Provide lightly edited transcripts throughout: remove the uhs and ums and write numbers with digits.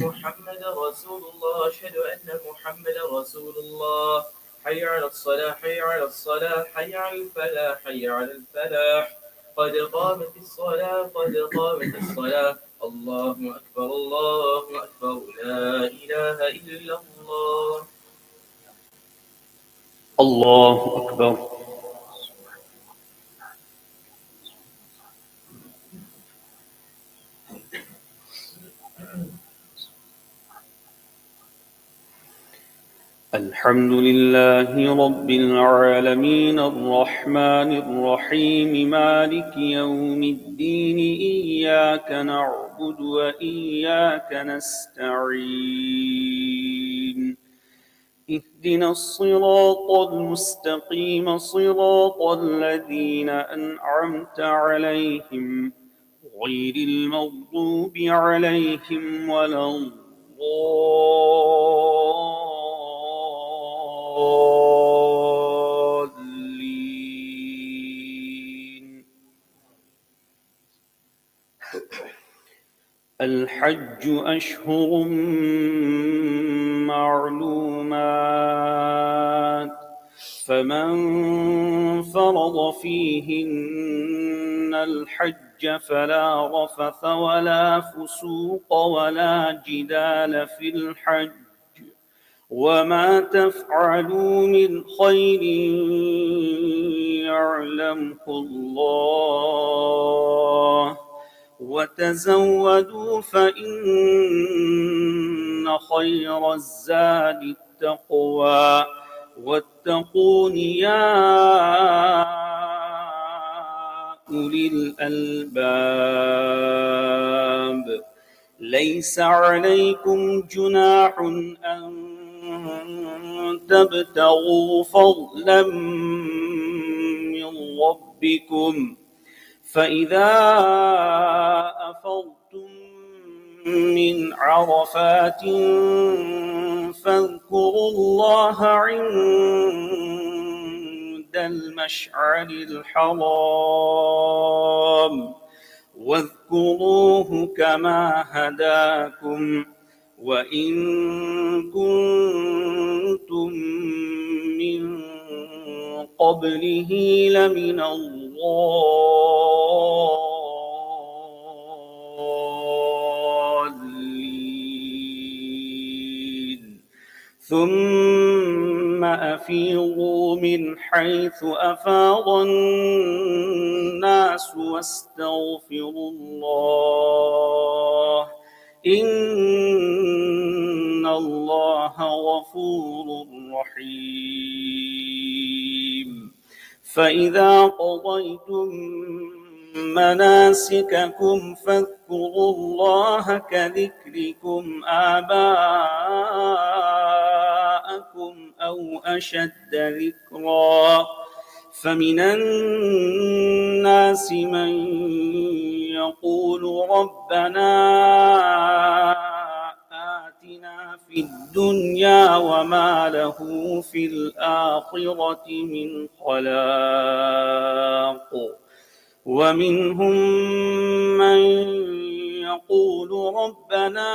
محمد رسول الله أشهد أن محمد رسول الله. حي على الصلاة حي على الصلاة حي على الفلاح حي على الفلاح. قد قامت الصلاة قد قامت الصلاة. الله أكبر الله أكبر لا إله إلا الله. الله أكبر. الحمد لله رب العالمين الرحمن الرحيم مالك يوم الدين إياك نعبد وإياك نستعين اهدنا الصراط المستقيم صراط الذين أنعمت عليهم غير المغضوب عليهم ولا الضالين. الحج أشهر معلومات فمن فرض فيهن الحج فلا رفث ولا فسوق ولا جدال في الحج وما تفعلوا من خير يعلمه الله وتزودوا فإن خير الزاد التقوى واتقون يا أولي الألباب. ليس عليكم جناح أن تبتغوا فضلا من ربكم فإذا أفضتم من عرفات فاذكروا الله عند المشعر الحرام واذكروه كما هداكم وإن كنتم من قبله لمن الضالين. ثم أفيضوا من حيث أفاض الناس واستغفروا الله إن الله غفور رحيم. فإذا قضيتم مناسككم فاذكروا الله كذكركم آباءكم أو أشد ذكرا فمن الناس من يقول ربنا آتنا في الدنيا وما له في الآخرة من خلاق ومنهم من يقول ربنا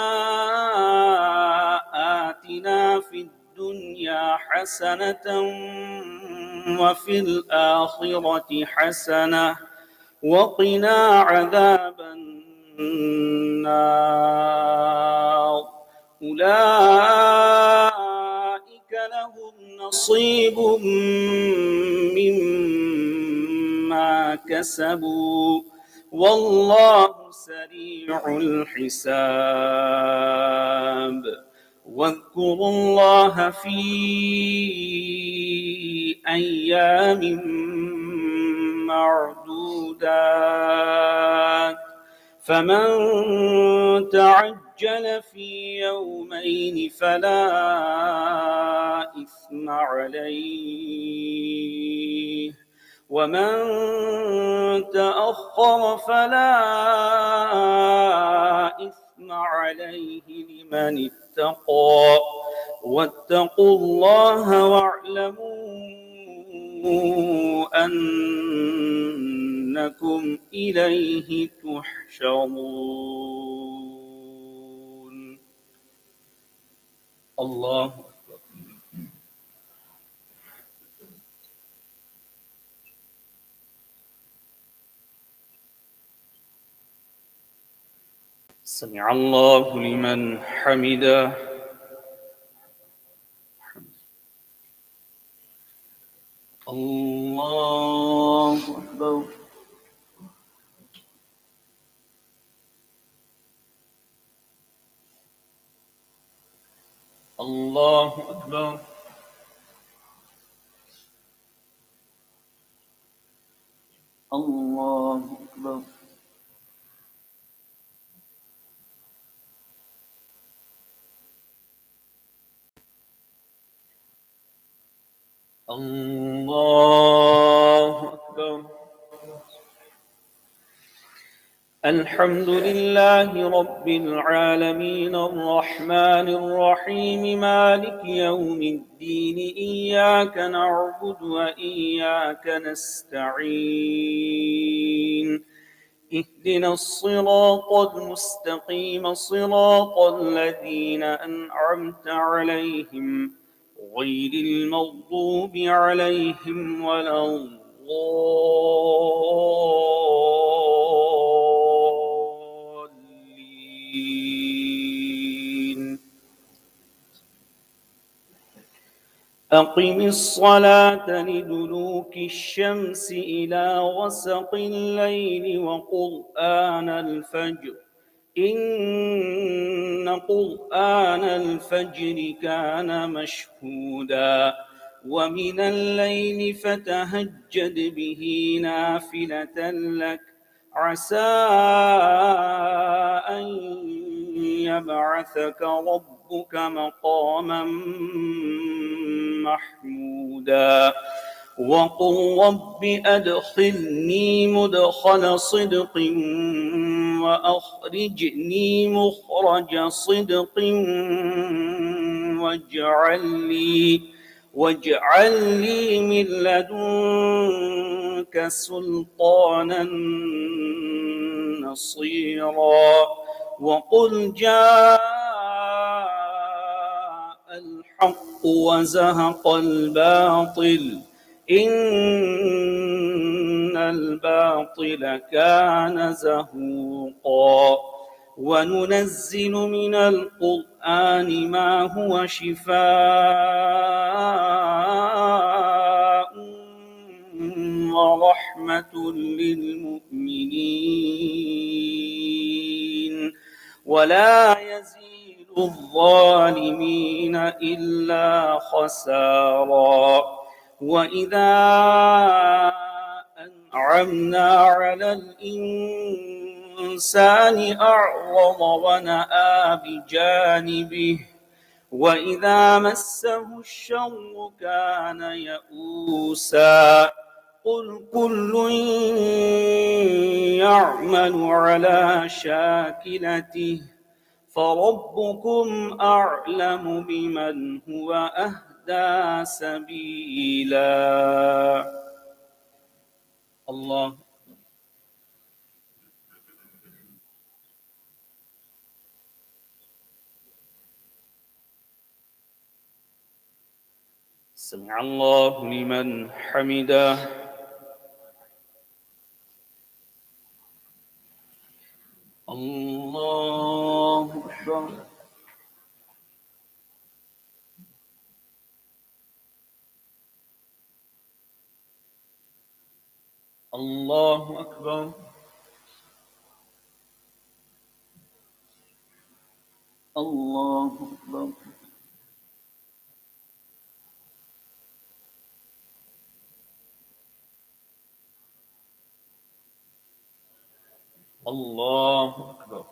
آتنا في الدنيا حسنة وفي الآخرة حسنة وقنا عذاب النار. أولئك لهم نصيب مما كسبوا والله سريع الحساب. واذكروا الله في أيام معدودات فمن تعجل في يومين فلا إثم عليه ومن تأخر فلا إثم عليه لمن اتقى واتقوا الله واعلموا أنكم إليه تحشرون. الله سمع الله لمن حمده. الله أكبر. الله أكبر. الله أكبر. الله أكبر. الحمد لله رب العالمين الرحمن الرحيم مالك يوم الدين إياك نعبد وإياك نستعين اهدنا الصراط المستقيم صراط الذين أنعمت عليهم غير المغضوب عليهم ولا الضالين. أقم الصلاة لدلوك الشمس إلى غسق الليل وقرآن الفجر إن قرآن الفجر كان مشهودا ومن الليل فتهجد به نافلة لك عسى أن يبعثك ربك مقاما محمودا وقل رب أدخلني مدخل صدق وأخرجني مخرج صدق واجعل لي من لدنك سلطانا نصيرا وقل جاء الحق وزهق الباطل إن الباطل كان زهوقا وننزل من القرآن ما هو شفاء ورحمة للمؤمنين ولا يزيد الظالمين إلا خسارا وإذا أنعمنا على الإنسان أعرض ونأى بجانبه وإذا مسه الشر كان يئوسا قل كل يعمل على شاكلته فربكم أعلم بمن هو أهدى سبيلا. الله سمع الله لمن حمده. الله أكبر. الله أكبر. الله أكبر. الله أكبر.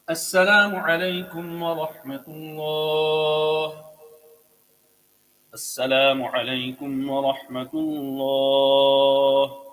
السلام عليكم ورحمة الله. السلام عليكم ورحمة الله.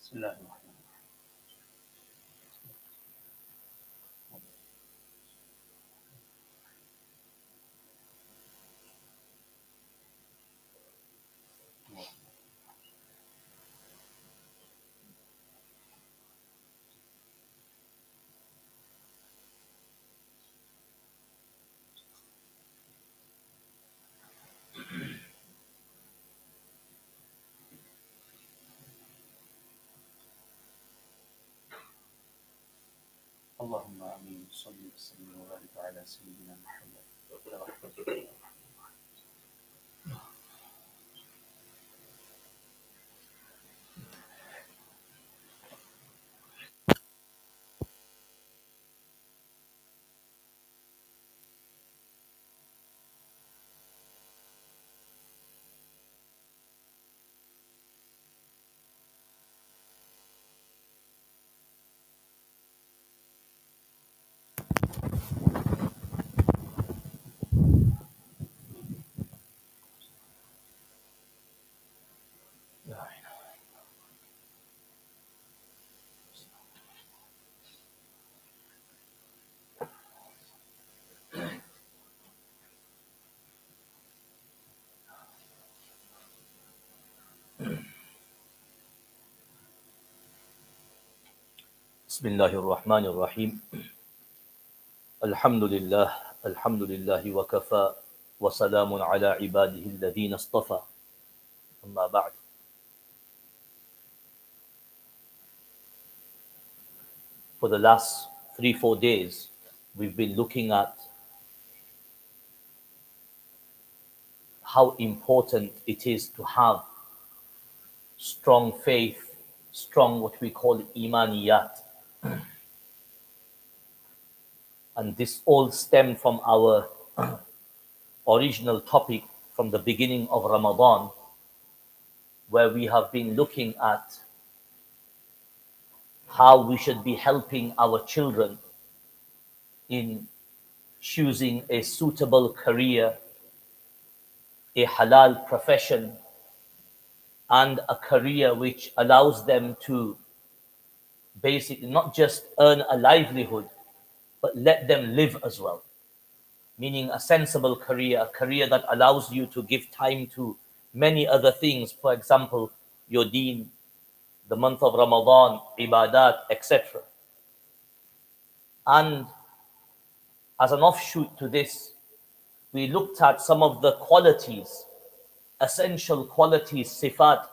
بسم الله الرحمن اللهم آمين. صل وسلم وبارك على سيدنا محمد. بسم الله الرحمن الرحيم. الحمد لله. الحمد لله وكفى وسلام على عباده الذين اصطفى. أما بعد. For the last 3-4 days, we've been looking at how important it is to have strong faith, strong what we call imaniyat. And this all stemmed from our original topic from the beginning of Ramadan, where we have been looking at how we should be helping our children in choosing a suitable career, a halal profession, and a career which allows them to basically not just earn a livelihood, but let them live as well. Meaning a sensible career, a career that allows you to give time to many other things. For example, your deen, the month of Ramadan, ibadat, etc. And as an offshoot to this, we looked at some of the qualities, essential qualities, sifat,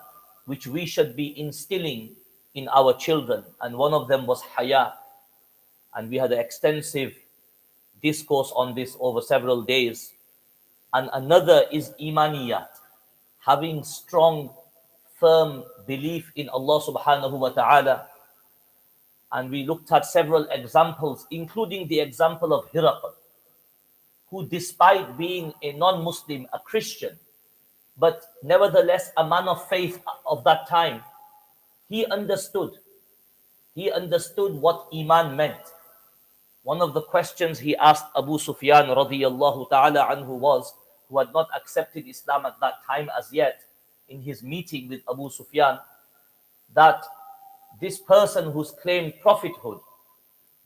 which we should be instilling in our children. And one of them was haya. And we had an extensive discourse on this over several days. And another is imaniyat, having strong, firm belief in Allah subhanahu wa ta'ala. And we looked at several examples, including the example of Hiraql, who despite being a non-Muslim, a Christian, but nevertheless a man of faith of that time, he understood he understood what Iman meant. One of the questions he asked Abu Sufyan radiyallahu ta'ala anhu was, who had not accepted Islam at that time as yet, in his meeting with Abu Sufyan, that this person who's claimed prophethood,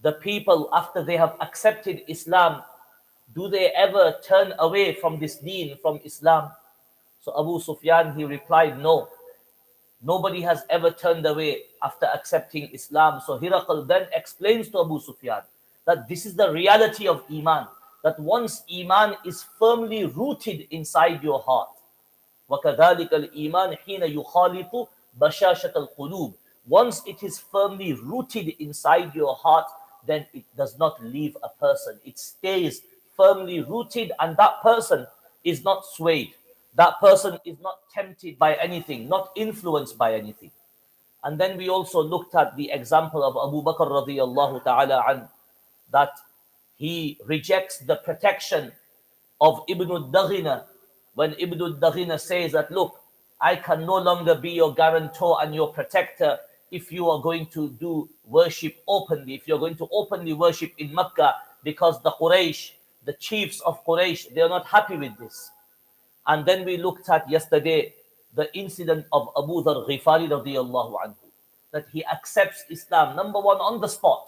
the people after they have accepted Islam, do they ever turn away from this deen, from Islam? So Abu Sufyan, he replied, no. Nobody has ever turned away after accepting Islam. So Hiraqal then explains to Abu Sufyan that this is the reality of Iman, that once Iman is firmly rooted inside your heart, وَكَذَلِكَ الْإِيمَانِ حِينَ يُخَالِطُ بَشَاشَةَ الْقُلُوبِ, once it is firmly rooted inside your heart, then it does not leave a person. It stays firmly rooted, and that person is not swayed. That person is not tempted by anything, not influenced by anything. And then we also looked at the example of Abu Bakr radiyallahu ta'ala an, that he rejects the protection of Ibn al-Daghina when Ibn al-Daghina says that, look, I can no longer be your guarantor and your protector if you are going to do worship openly, if you're going to openly worship in Mecca, because the Quraysh, the chiefs of Quraysh, they are not happy with this. And then we looked at yesterday the incident of Abu Dhar Ghifari radiyallahu anhu, that he accepts Islam, number one, on the spot,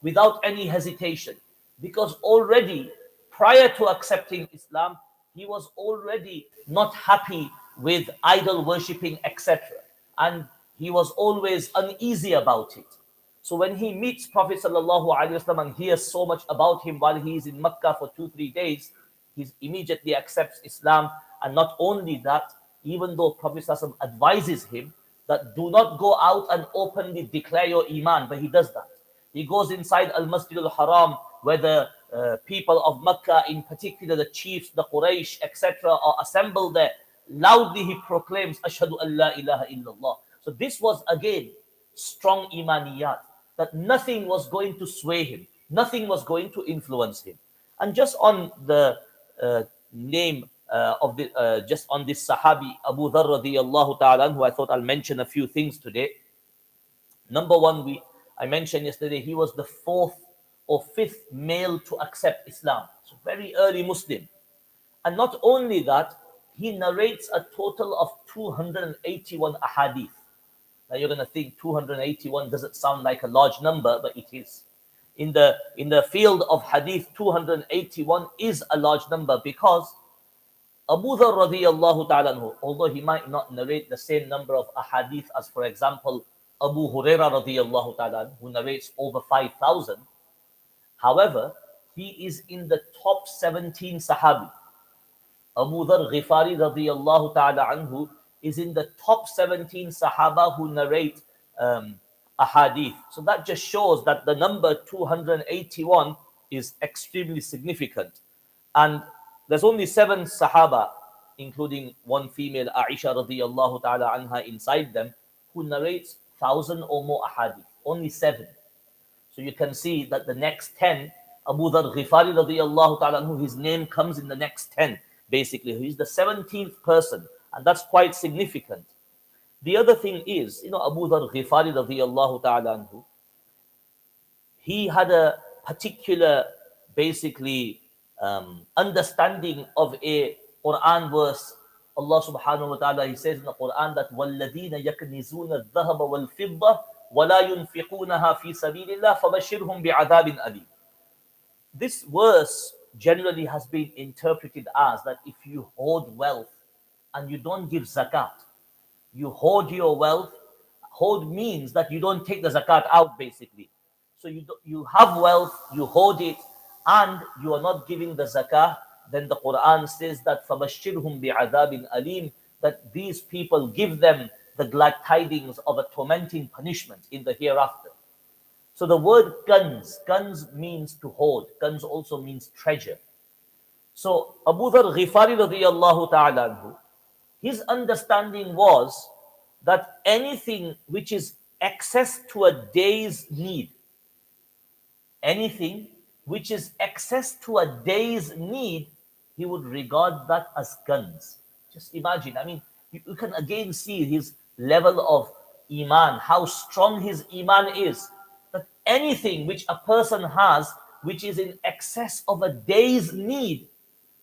without any hesitation, because already prior to accepting Islam, he was already not happy with idol worshipping, etc. And he was always uneasy about it. So when he meets Prophet sallallahu alaihi wasallam and hears so much about him while he is in Mecca for 2-3 days, he immediately accepts Islam. And not only that, even though Prophet sallallahu alaihi wasallam advises him that do not go out and openly declare your Iman, but he does that. He goes inside Al-Masjid al-Haram, where the people of Mecca, in particular the chiefs, the Quraysh, etc., are assembled there. Loudly he proclaims, Ashhadu an la ilaha illallah. So this was again strong imaniyat, that nothing was going to sway him, nothing was going to influence him. And just on the name of the just on this Sahabi Abu Dharr radiyallahu ta'ala, who I thought I'll mention a few things today. Number one, I mentioned yesterday, he was the 4th or 5th male to accept Islam. So very early Muslim. And not only that, he narrates a total of 281 ahadith. Now you're going to think 281 doesn't sound like a large number, but it is. In the field of hadith, 281 is a large number, because Abu Dharr radiyallahu ta'ala, although he might not narrate the same number of ahadith as, for example, Abu Huraira radiyallahu ta'ala, who narrates over 5,000, however, he is in the top 17 Sahabi. Abu Dharr Ghifari radiyallahu ta'ala anhu is in the top 17 Sahaba who narrate ahadith. So that just shows that the number 281 is extremely significant. And there's only 7 Sahaba, including one female, Aisha radiyallahu ta'ala anha, inside them, who narrates 1,000 or more ahadith. Only 7. So you can see that the next 10, Abu Dharr Ghifari radiyallahu ta'ala anhu, his name comes in the next 10, basically. He's the 17th person, and that's quite significant. The other thing is, Abu Dharr Ghifari radiyallahu ta'ala anhu, he had a particular, basically, understanding of a Quran verse. Allah subhanahu wa ta'ala, he says in the Quran that وَالَّذِينَ يَكْنِزُونَ الذَّهَبَ وَالْفِضَّةَ وَلَا يُنْفِقُونَها فِي سَبِيلِ اللَّهِ فَبَشِّرْهُمْ بِعَذَابٍ أَلِيمٍ. This verse generally has been interpreted as that if you hoard wealth and you don't give zakat, you hoard your wealth. Hoard means that you don't take the zakat out, basically. So you have wealth, you hoard it, and you are not giving the zakah. Then the Quran says that فَبَشِّرْهُمْ بِعَذَابٍ أَلِيمٍ, that these people, give them the glad tidings of a tormenting punishment in the hereafter. So the word kanz means to hoard. Kanz also means treasure. So Abu Dharr Ghifari radiyallahu ta'ala anhu, his understanding was that anything which is excess to a day's need, anything which is excess to a day's need, he would regard that as guns. Just imagine, you can again see his level of Iman, how strong his Iman is, that anything which a person has which is in excess of a day's need,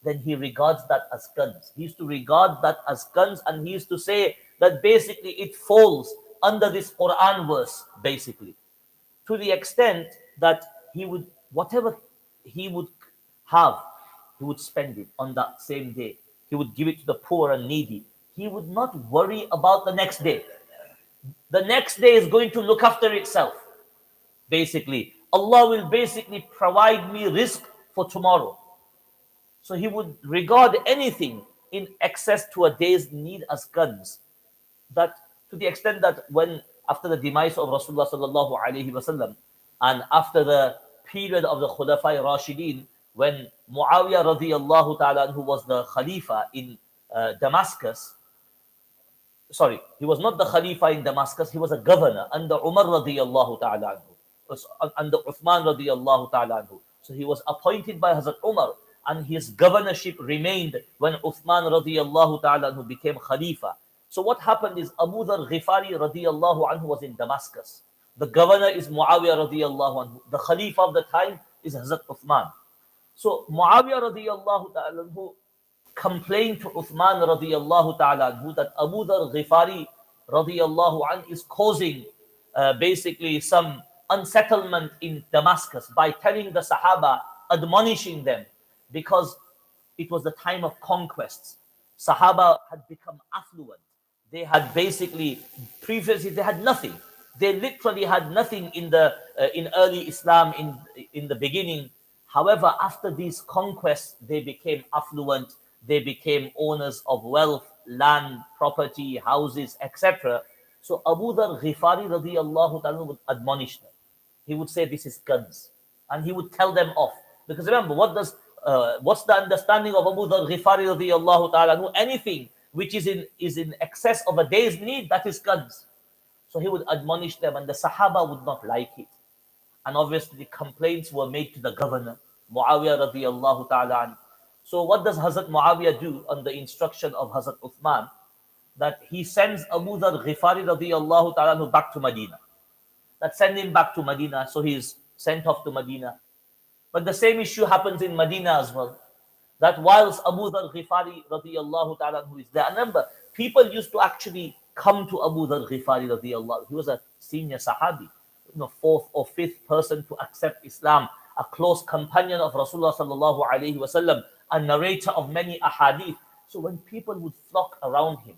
then he regards that as guns. He used to regard that as guns, and he used to say that basically it falls under this Quran verse, basically, to the extent that he would, whatever he would have, he would spend it on that same day. He would give it to the poor and needy. He would not worry about the next day. The next day is going to look after itself. Basically, Allah will basically provide me rizq for tomorrow. So he would regard anything in excess to a day's need as guns. That, to the extent that when, after the demise of Rasulullah sallallahu alaihi wasallam, and after the period of the Khulafai Rashidin, when Muawiyah radiallahu ta'ala, who was the Khalifa in Damascus, sorry, he was not the Khalifa in Damascus, he was a governor under Umar radiallahu ta'ala anhu, under Uthman radiallahu ta'ala anhu. So he was appointed by Hazrat Umar, and his governorship remained when Uthman radiallahu ta'ala anhu became Khalifa. So what happened is Abu Dhar Ghifari radiallahu anhu was in Damascus. The governor is Muawiyah radiallahu anhu. The Khalifa of the time is Hazrat Uthman. So Muawiyah radiallahu ta'ala anhu complained to Uthman radiallahu ta'ala anhu that Abu Dhar Ghifari radiallahu anhu is causing basically some unsettlement in Damascus by telling the Sahaba, admonishing them, because it was the time of conquests. Sahaba had become affluent. They had basically, previously they had nothing. They literally had nothing in the in early Islam in the beginning. However, after these conquests, they became affluent. They became owners of wealth, land, property, houses, etc. So Abu Dhar Ghifari radiallahu ta'ala would admonish them. He would say, this is guns. And he would tell them off. Because remember, what's the understanding of Abu Dhar Ghifari radiallahu ta'ala? Anything which is in excess of a day's need, that is guns. So he would admonish them, and the Sahaba would not like it. And obviously complaints were made to the governor, Muawiyah radiallahu ta'ala. So what does Hazrat Muawiyah do on the instruction of Hazrat Uthman? That he sends Abu Dhar Ghifari radiallahu ta'ala back to Medina. That send him back to Medina. So he's sent off to Medina. But the same issue happens in Medina as well. That whilst Abu Dhar Ghifari radiallahu ta'ala who is there, remember, people used to actually come to Abu Dhar Ghifari radiallahu. He was a senior Sahabi, fourth or fifth person to accept Islam, a close companion of Rasulullah sallallahu alaihi wasallam, a narrator of many ahadith. So when people would flock around him,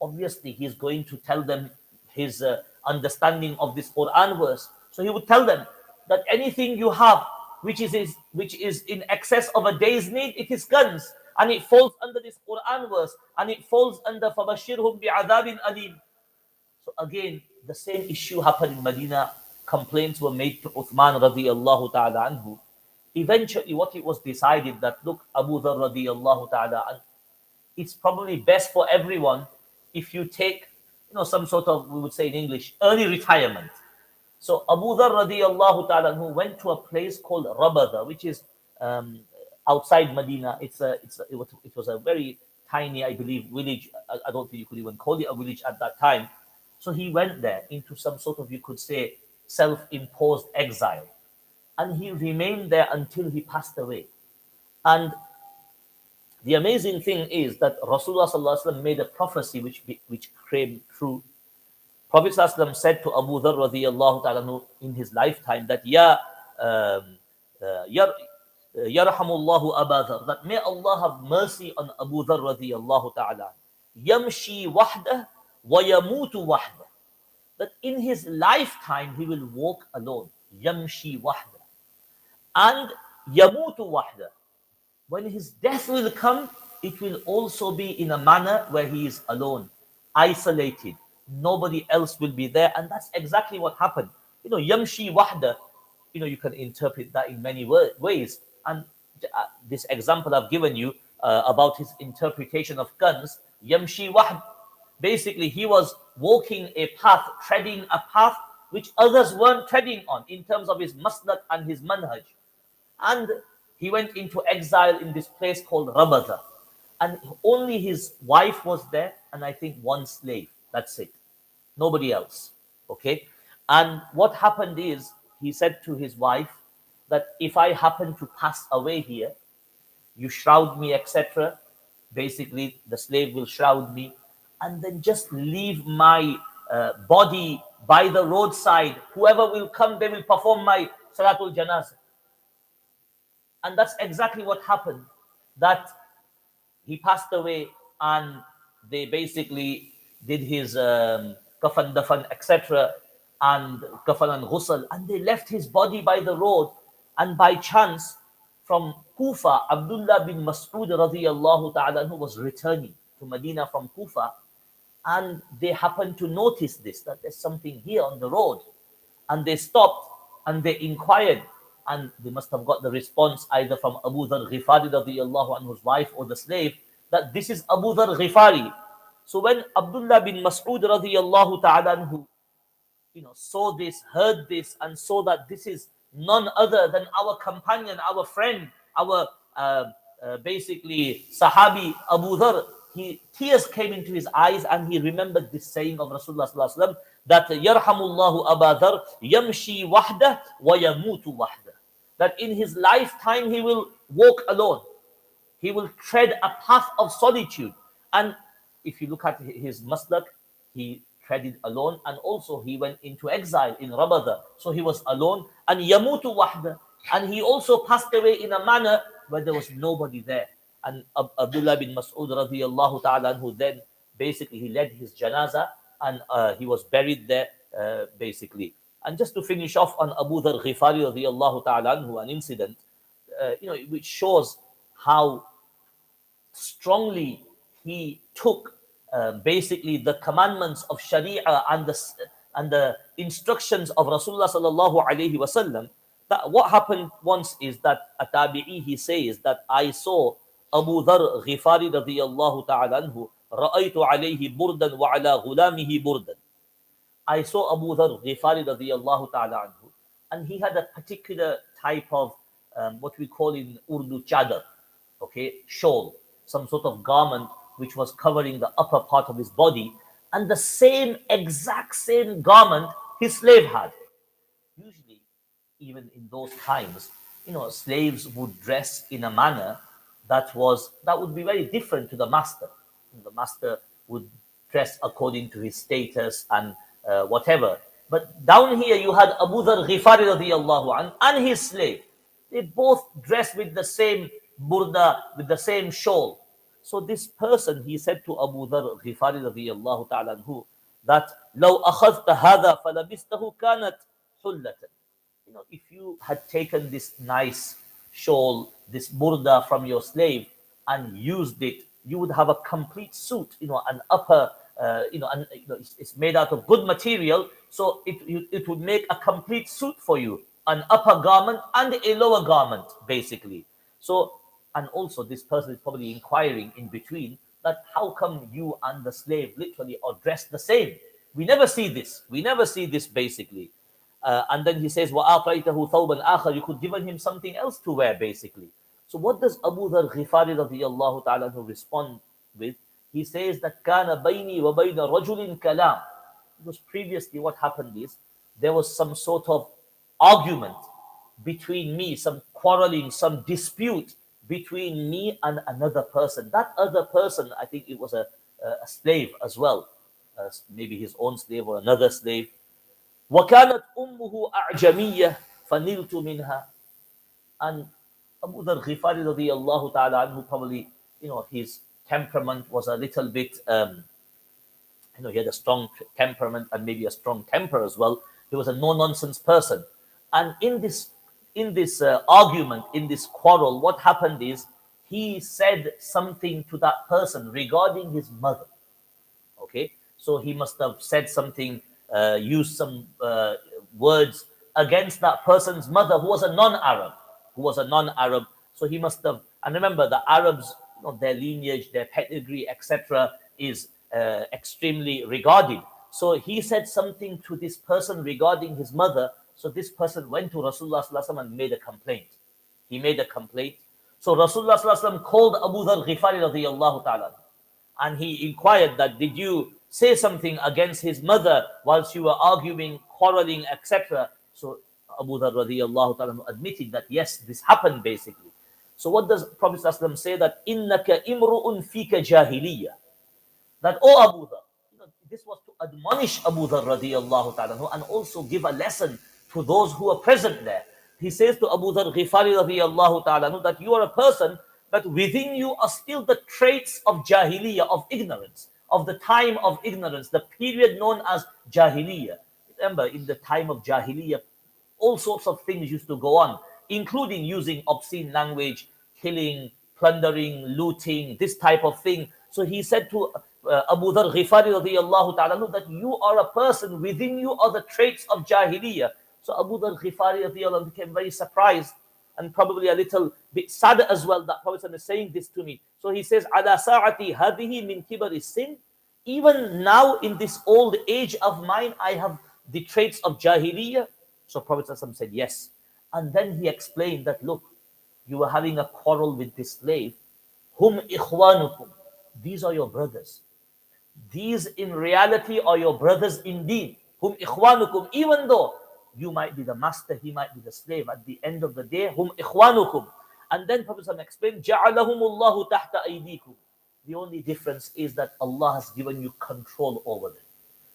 obviously he's going to tell them his understanding of this Quran verse. So he would tell them that anything you have which is in excess of a day's need, it is guns, and it falls under this Quran verse, and it falls under فَبَشِّرْهُمْ بِعَذَابٍ أَلِيمٍ. So again, the same issue happened in Medina. Complaints were made to Uthman radiallahu ta'ala anhu. Eventually, what it was decided that, look, Abu Dhar radiallahu ta'ala anhu, it's probably best for everyone if you take, some sort of, we would say in English, early retirement. So Abu Dhar radiallahu ta'ala who went to a place called Rabada, which is outside Medina. It was a very tiny, I believe, village. I don't think you could even call it a village at that time. So he went there into some sort of, you could say, self-imposed exile. And he remained there until he passed away. And the amazing thing is that Rasulullah sallallahu alaihi wasallam made a prophecy which came true. Prophet sallallahu alaihi wasallam said to Abu Dhar radiyallahu ta'ala in his lifetime that yarhamullahu Abu Dhar, that may Allah have mercy on Abu Dhar radiyallahu ta'ala, yamshi wahdah wa yamutu wahdah, that in his lifetime he will walk alone, yamshi wahdah, and yamutu wahdah. When his death will come, it will also be in a manner where he is alone, isolated. Nobody else will be there. And that's exactly what happened. Yamshi wahda, you can interpret that in many ways. And this example I've given you about his interpretation of guns, yamshi wahd, basically he was walking a path, treading a path which others weren't treading on in terms of his maslak and his manhaj. And he went into exile in this place called Rabada. And only his wife was there, and I think one slave. That's it. Nobody else. Okay? And what happened is, he said to his wife that if I happen to pass away here, you shroud me, etc. Basically, the slave will shroud me, and then just leave my body by the roadside. Whoever will come, they will perform my Salatul Janazah. And that's exactly what happened. That he passed away, and they basically did his kafan dafan, etc., and kafan and ghusl, and they left his body by the road. And by chance, from Kufa, Abdullah bin Mas'ud radiyallahu ta'ala who was returning to Medina from Kufa, and they happened to notice this, that there's something here on the road. And they stopped and they inquired, and they must have got the response either from Abu Dhar Ghifari radiyallahu anhu's wife or the slave, that this is Abu Dhar Ghifari. So when Abdullah bin Mas'ud radiyallahu ta'ala anhu, saw this, heard this, and saw that this is none other than our companion, our friend, our basically Sahabi Abu Dhar, tears came into his eyes, and he remembered this saying of Rasulullah sallallahu alaihi wasallam, that Yarhamullahu Abu Dhar yamshi wahdah wa yamutu wahdah. That in his lifetime he will walk alone. He will tread a path of solitude. And if you look at his maslak, he treaded alone, and also he went into exile in Rabada. So he was alone. And yamutu wahda. And he also passed away in a manner where there was nobody there. And Abdullah bin Mas'ud radiyallahu ta'ala anhu, then basically he led his janazah, and he was buried there basically. And just to finish off on Abu Dhar Ghifari radiyallahu ta'ala anhu, an incident which shows how strongly he took basically the commandments of Sharia and the instructions of Rasulullah sallallahu alaihi wasallam. That what happened once is that a tabi'i, he says that I saw Abu Dhar Ghifari radiyallahu ta'ala anhu, ra'aytu alayhi burdan wa ala ghulamihi burdan. I saw Abu Dhar Ghifari radiyallahu ta'ala anhu, and he had a particular type of what we call in Urdu chadar, okay, shawl, some sort of garment which was covering the upper part of his body, and the exact same garment his slave had. Usually, even in those times, slaves would dress in a manner that would be very different to the master. The master would dress according to his status and whatever. But down here you had Abu Dhar Ghifari radiyallahu anhu and his slave. They both dressed with the same burda, with the same shawl. So this person, he said to Abu Dhar Ghifari radiyallahu ta'ala anhu, that لو أخذت هذا فلبسته كانت حلة. If you had taken this nice shawl, this burda from your slave and used it, you would have a complete suit, an upper, it's made out of good material, so it would make a complete suit for you, an upper garment and a lower garment, basically. So, and also this person is probably inquiring in between that how come you and the slave literally are dressed the same? We never see this. We never see this, basically. And then he says, وَآطَيْتَهُ ثَوْبًا آخَرَ. You could give him something else to wear, basically. So what does Abu Dhar Ghifari radiyallahu ta'ala respond with? He says that كَانَ بَيْنِي وَبَيْنَ رَجُلٍ كَلَامٍ. Because previously what happened is, there was some sort of argument between me, some quarreling, some dispute between me and another person. That other person, I think it was a slave as well. Maybe his own slave or another slave. وَكَانَتْ أُمُّهُ أَعْجَمِيَّةً فَنِلْتُ مِنْهَا. And Abu Dhar Ghifari radiyallahu ta'ala anhu, probably, his temperament was a little bit, he had a strong temperament and maybe a strong temper as well. He was a no-nonsense person. And in this argument, in this quarrel, what happened is, he said something to that person regarding his mother. Okay? So he must have said something, used some words against that person's mother, who was a non-Arab. So he must have, and remember the Arabs, their lineage, their pedigree, etc., is extremely regarded. So he said something to this person regarding his mother. So this person went to Rasulullah sallallahu alaihi wasallam and made a complaint. He made a complaint. So Rasulullah sallallahu alaihi wasallam called Abu Dhar Ghifari radiyallahu ta'ala, and he inquired that, did you say something against his mother whilst you were arguing, quarreling, etc. So Abu Dharr radiallahu ta'ala admitted that yes, this happened basically. So what does Prophet ﷺ say? That innaka imru'un fika jahiliyyah. That, oh Abu Dharr, this was to admonish Abu Dharr radiallahu ta'ala and also give a lesson to those who are present there. He says to Abu Dharr Ghifari radiallahu ta'ala that you are a person that within you are still the traits of jahiliyyah, of ignorance, of the time of ignorance, the period known as jahiliyyah. Remember, in the time of jahiliyyah, all sorts of things used to go on, including using obscene language, killing, plundering, looting, this type of thing. So he said to Abu Dharr Ghifari radiallahu ta'ala that you are a person, within you are the traits of jahiliyyah. So Abu Dharr Ghifari radiallahu became very surprised and probably a little bit sad as well that Prophet is saying this to me. So he says, Ala sa'ati hadihi min kibari sin. Even now in this old age of mine, I have the traits of jahiliyyah. So Prophet said yes. And then he explained that, look, you were having a quarrel with this slave. Hum ikhwanukum. These are your brothers. These in reality are your brothers indeed. Hum ikhwanukum. Even though you might be the master, he might be the slave. At the end of the day, hum ikhwanukum. And then Prophet explained, Ja'alahumullahu tahta aydikum. The only difference is that Allah has given you control over them.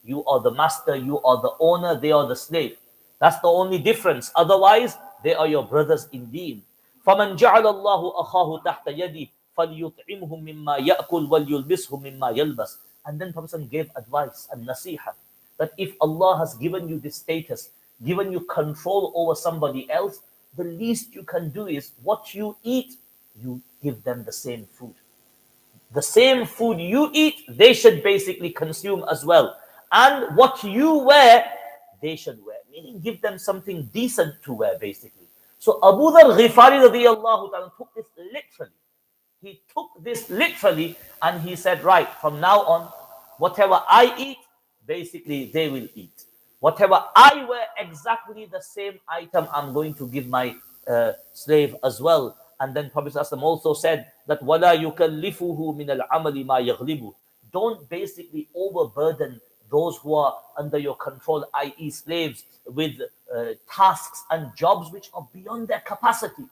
You are the master, you are the owner, they are the slave. That's the only difference. Otherwise, they are your brothers indeed. فَمَنْ جَعَلَ اللَّهُ أَخَاهُ تَحْتَ يَدِهِ فَلْيُطْعِمْهُ مِمَّا يَأْكُلْ وَلْيُلْبِسْهُ مِمَّا يَلْبَسْ. And then Prophet gave advice and nasiha that if Allah has given you this status, given you control over somebody else, the least you can do is what you eat, you give them the same food. The same food you eat, they should basically consume as well. And what you wear, they should wear. Meaning give them something decent to wear, basically. So Abu Dharr Ghifari radiallahu ta'ala took this literally. He took this literally and he said, right, from now on, whatever I eat, basically they will eat. Whatever I wear, exactly the same item I'm going to give my slave as well. And then Prophet ﷺ also said that وَلَا يُكَلِّفُهُ مِنَ الْعَمَلِ مَا يَغْلِبُ. Don't basically overburden those who are under your control, i.e. slaves, with tasks and jobs which are beyond their capacity.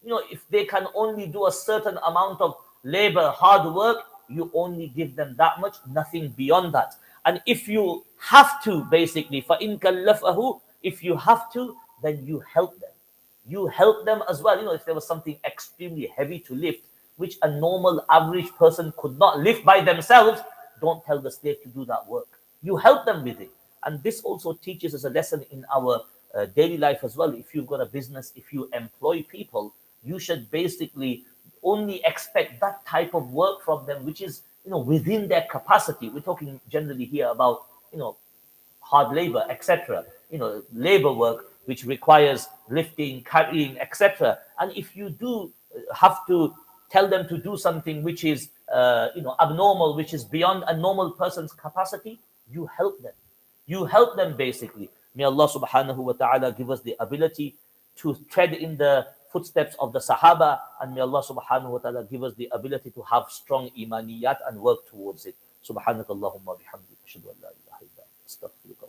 If they can only do a certain amount of labor, hard work, you only give them that much, nothing beyond that. And if you have to, basically, فَإِن كَلَّفَهُ, if you have to, then you help them. You help them as well. If there was something extremely heavy to lift, which a normal average person could not lift by themselves, don't tell the slave to do that work. You help them with it. And this also teaches us a lesson in our daily life as well. If you've got a business, if you employ people, you should basically only expect that type of work from them, which is, within their capacity. We're talking generally here about, hard labor, etc. Labor work, which requires lifting, carrying, etc. And if you do have to tell them to do something which is, abnormal, which is beyond a normal person's capacity, you help them. You help them basically. May Allah subhanahu wa ta'ala give us the ability to tread in the footsteps of the Sahaba, and may Allah subhanahu wa ta'ala give us the ability to have strong imaniyat and work towards it. Subhanakallahumma bihamdika ashhadu an la ilaha illa anta astaghfiruka